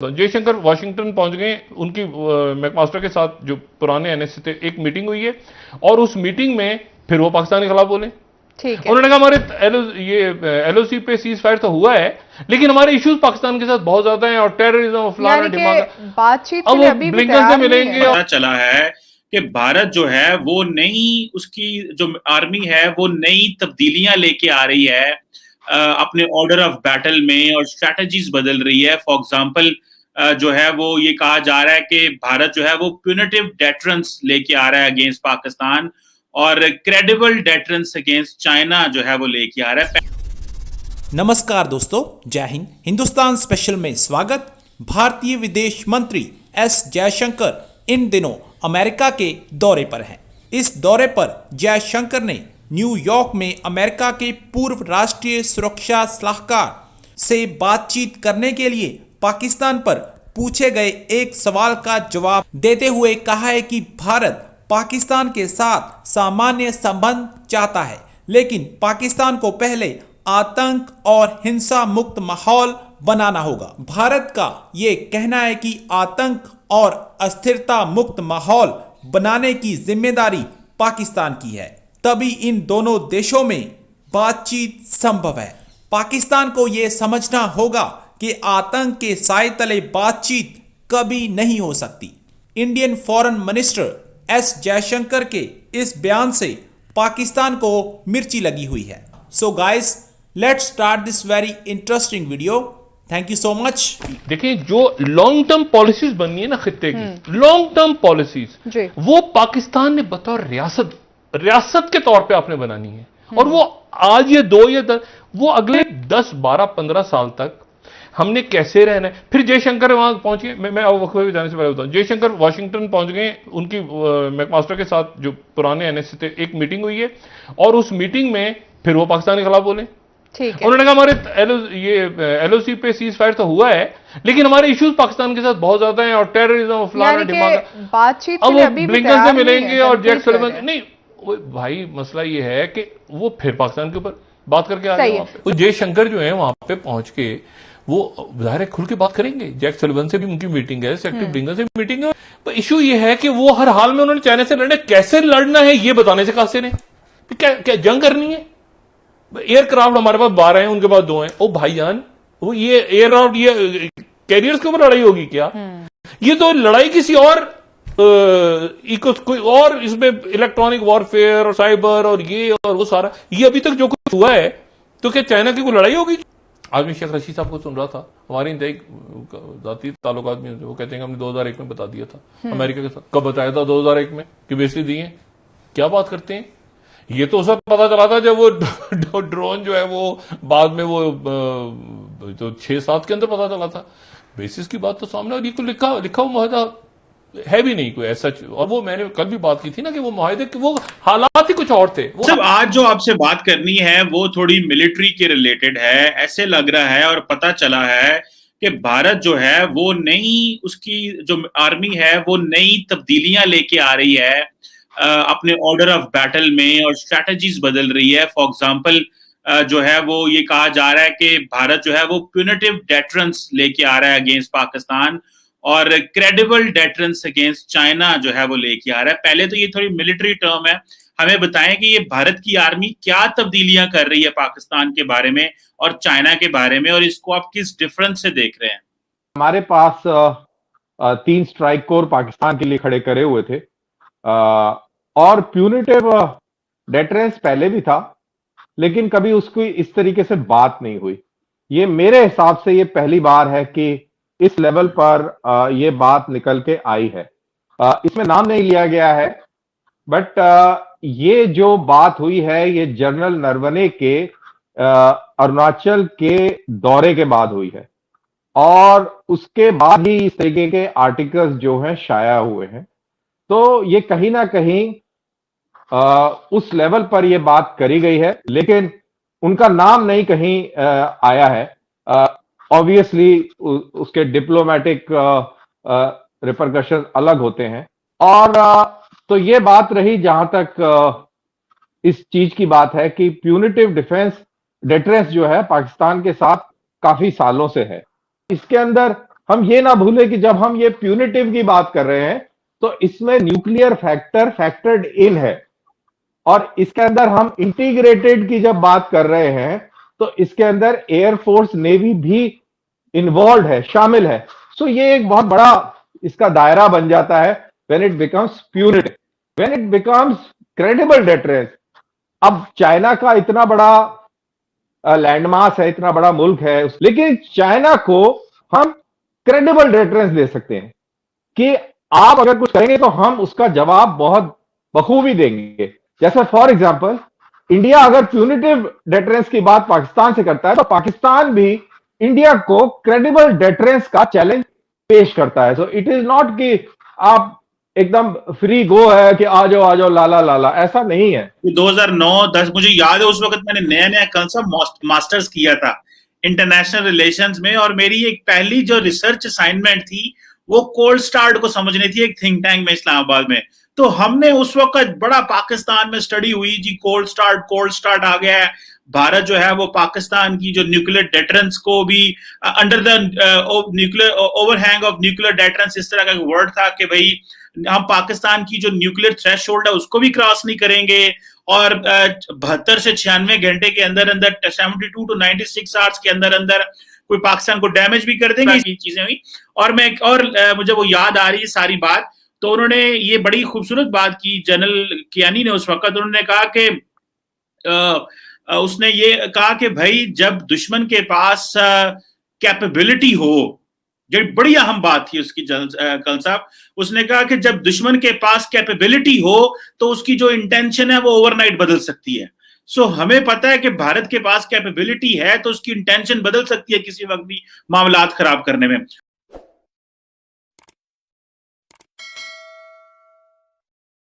तो जयशंकर वाशिंगटन पहुंच गए उनकी मैकमास्टर के साथ जो पुराने एनएससी थे। एक मीटिंग हुई है और उस मीटिंग में फिर वो पाकिस्तान के खिलाफ बोले। ठीक है। उन्होंने कहा हमारे एलओसी पे सीज फायर तो हुआ है लेकिन हमारे इश्यूज पाकिस्तान के साथ बहुत ज्यादा हैं और टेररिज्म और फलाना ढिमाका। बातचीत अब के लिए वो अभी भी ब्लिंकन से तैयार नहीं मिलेंगे है। पता चला है कि भारत जो है वो नई उसकी जो आर्मी है वो नई तब्दीलियां लेके आ रही है अपने ऑर्डर ऑफ बैटल में और स्ट्रैटेजीज बदल रही है। फॉर एग्जांपल जो है वो ये कहा जा रहा है कि भारत जो है वो प्यूनिटिव डेटरेंस लेके आ रहा है अगेंस्ट पाकिस्तान और क्रेडिबल डेटरेंस अगेंस्ट चाइना जो है वो लेके आ रहा है। नमस्कार दोस्तों, जय हिंद। हिंदुस्तान स्पेशल में स्वागत। भारतीय विदेश मंत्री एस जयशंकर इन दिनों अमेरिका के दौरे पर हैं। इस दौरे पर जयशंकर ने न्यूयॉर्क में अमेरिका के पूर्व राष्ट्रीय सुरक्षा सलाहकार से बातचीत करने के लिए पाकिस्तान पर पूछे गए एक सवाल का जवाब देते हुए कहा है कि भारत पाकिस्तान के साथ सामान्य संबंध चाहता है, लेकिन पाकिस्तान को पहले आतंक और हिंसा मुक्त माहौल बनाना होगा। भारत का ये कहना है कि आतंक और अस्थिरता मुक्त माहौल बनाने की जिम्मेदारी पाकिस्तान की है, तभी इन दोनों देशों में बातचीत संभव है। पाकिस्तान को ये समझना होगा कि आतंक के साए तले बातचीत कभी नहीं हो सकती। Indian foreign minister S Jaishankar के इस बयान से पाकिस्तान को मिर्ची लगी हुई है। So guys, let's start this very interesting video. Thank you so much. देखिए, जो लॉन्ग टर्म पॉलिसीज बननी है ना खित्ते की, लॉन्ग टर्म पॉलिसीज, वो पाकिस्तान ने बतौर रियासत के तौर पे आपने बनानी है। और वो आज ये 2 या 10, वो अगले 10, 12, 15 साल तक हमने कैसे रहना है। फिर जयशंकर वहां पहुंच गए। मैं वक्फे में जाने से पहले बताऊं, जयशंकर वाशिंगटन पहुंच गए उनकी मैकमास्टर के साथ जो पुराने एनएससी थे। एक मीटिंग हुई है और उस मीटिंग में फिर वो पाकिस्तान के खिलाफ बोले। ठीक है। उन्होंने कहा हमारे एलओसी पे सीज फायर तो हुआ है लेकिन हमारे इश्यूज पाकिस्तान के साथ बहुत ज्यादा हैं और टेररिज्म और फलाना ढिमाका। बातचीत अब के लिए वो अभी भी ब्लिंकन से तैयार मिलेंगे नहीं है, और जैक कंफ्यूज सलिवन नहीं। भाई मसला ये है कि वो फिर पाकिस्तान के ऊपर बात करके आ सही गए। है। वो जयशंकर जो है वहां पे पहुंच के वो जाहिर है खुल के बात करेंगे। जैक सलिवन से भी उनकी मीटिंग है, सेक्रेटरी ब्लिंकन से भी मीटिंग है। पर इशू ये है कि वो हर हाल में उन्होंने चाइना से लड़ना, कैसे लड़ना है ये बताने से कासे ने क्या जंग करनी है। एयरक्राफ्ट हमारे पास 12 हैं, उनके पास 2 हैं। ओ भाईजान, वो ये एयरक्राफ्ट ये कैरियर्स के ऊपर लड़ाई होगी क्या? ये तो लड़ाई किसी और कोई और, इसमें इलेक्ट्रॉनिक वॉरफेयर और साइबर और ये और वो सारा, ये अभी तक जो कुछ हुआ है तो क्या चाइना की कोई लड़ाई होगी? आज मैं शेख रशीद साहब को सुन रहा था, हमारे जाती ताल्लुकात में, वो कहते हैं हमने 2001 में बता दिया था अमेरिका के साथ। कब बताया था? 2001 में कि बेसिकली दिए। क्या बात करते हैं? ये तो सब पता चला था जब वो ड्रोन जो है वो बाद में वो तो 6-7 के अंदर पता चला था। बेसिस की बात तो सामने, और ये को लिखा हुआ मुआहदा है भी नहीं कोई ऐसा। और वो मैंने कल भी बात की थी ना कि वो मुआहदे के वो हालात ही कुछ और थे। सब आज जो आपसे बात करनी है वो थोड़ी मिलिट्री के रिलेटेड है। ऐसे लग रहा है और पता चला है कि भारत जो है वो नई उसकी जो आर्मी है वो नई तब्दीलियां लेके आ रही है अपने ऑर्डर ऑफ बैटल में और स्ट्रैटेजीज बदल रही है। फॉर एग्जांपल जो है वो ये कहा जा रहा है कि भारत जो है वो प्यूनिटिव डेटरेंस लेके आ रहा है अगेंस्ट पाकिस्तान और क्रेडिबल डेटरेंस अगेंस्ट चाइना जो है वो लेके आ रहा है। पहले तो ये थोड़ी मिलिट्री टर्म है, हमें बताएं कि ये भारत की आर्मी क्या तब्दीलियां कर रही है पाकिस्तान के बारे में और चाइना के बारे में, और इसको आप किस डिफरेंस से देख रहे हैं? हमारे पास 3 स्ट्राइक कोर पाकिस्तान के लिए खड़े करे हुए थे और प्यूनिटिव डेटरेंस पहले भी था, लेकिन कभी उसकी इस तरीके से बात नहीं हुई। ये मेरे हिसाब से ये पहली बार है कि इस लेवल पर ये बात निकल के आई है। इसमें नाम नहीं लिया गया है, बट ये जो बात हुई है ये जनरल नरवणे के अरुणाचल के दौरे के बाद हुई है और उसके बाद ही इस तरीके के आर्टिकल्स जो हैं शाया हुए हैं। तो ये कहीं ना कहीं उस लेवल पर ये बात करी गई है, लेकिन उनका नाम नहीं कहीं आया है। ऑब्वियसली उसके डिप्लोमेटिक रिपरकशन अलग होते हैं। और तो ये बात रही जहां तक इस चीज की बात है कि प्यूनिटिव डिफेंस डेटरेंस जो है पाकिस्तान के साथ काफी सालों से है। इसके अंदर हम ये ना भूले कि जब हम ये प्यूनिटिव की बात कर रहे हैं तो इसमें न्यूक्लियर फैक्टर फैक्टर्ड इन है, और इसके अंदर हम इंटीग्रेटेड की जब बात कर रहे हैं तो इसके अंदर एयरफोर्स नेवी भी इन्वॉल्व है, शामिल है। सो ये एक बहुत बड़ा इसका दायरा बन जाता है when it becomes punitive, when it becomes credible deterrence. अब चाइना का इतना बड़ा लैंडमास है, इतना बड़ा मुल्क है, लेकिन चाइना को हम क्रेडिबल डेटरेंस दे सकते हैं कि आप अगर कुछ करेंगे तो हम उसका जवाब बहुत बखूबी देंगे। जैसे फॉर एग्जांपल, इंडिया अगर प्यूनिटिव डेटरेंस की बात पाकिस्तान से करता है तो पाकिस्तान भी इंडिया को क्रेडिबल डेटरेंस का चैलेंज पेश करता है। सो इट इज नॉट कि आप एकदम फ्री गो है कि आ जाओ लाला लाला, ऐसा नहीं है। 2009-10 मुझे याद है, उस वक्त मैंने नया नया कंसेप्ट मास्टर्स किया था इंटरनेशनल रिलेशंस में, और मेरी एक पहली जो रिसर्च असाइनमेंट थी वो कोल्ड स्टार्ट को समझनी थी, एक थिंक टैंक में इस्लामाबाद में। तो हमने उस वक्त बड़ा पाकिस्तान में स्टडी हुई जी, कोल्ड स्टार्ट आ गया है, भारत जो है वो पाकिस्तान की जो न्यूक्लियर डेटरेंस को भी under the nuclear overhang of nuclear deterrence, इस तरह का एक वर्ड था कि भाई हम पाकिस्तान की जो न्यूक्लियर थ्रेशोल्ड है उसको भी क्रॉस नहीं करेंगे, और 72 से 96 घंटे के अंदर अंदर 72 to 96 आवर्स के अंदर अंदर कोई पाकिस्तान को डैमेज भी कर देंगे। ये चीजें हुई, और मुझे वो याद आ रही है सारी बात। तो उन्होंने ये बड़ी खूबसूरत बात की जनरल कियानी ने उस वक्त, उन्होंने कहा कि उसने ये कहा कि भाई जब दुश्मन के पास कैपेबिलिटी हो, जो बड़ी अहम बात थी उसकी कल साहब, उसने कहा कि जब दुश्मन के पास कैपेबिलिटी हो तो उसकी जो इंटेंशन है वो ओवरनाइट बदल सकती है। सो हमें पता है कि भारत के पास कैपेबिलिटी है तो उसकी इंटेंशन बदल सकती है किसी वक्त भी मामलात खराब करने में।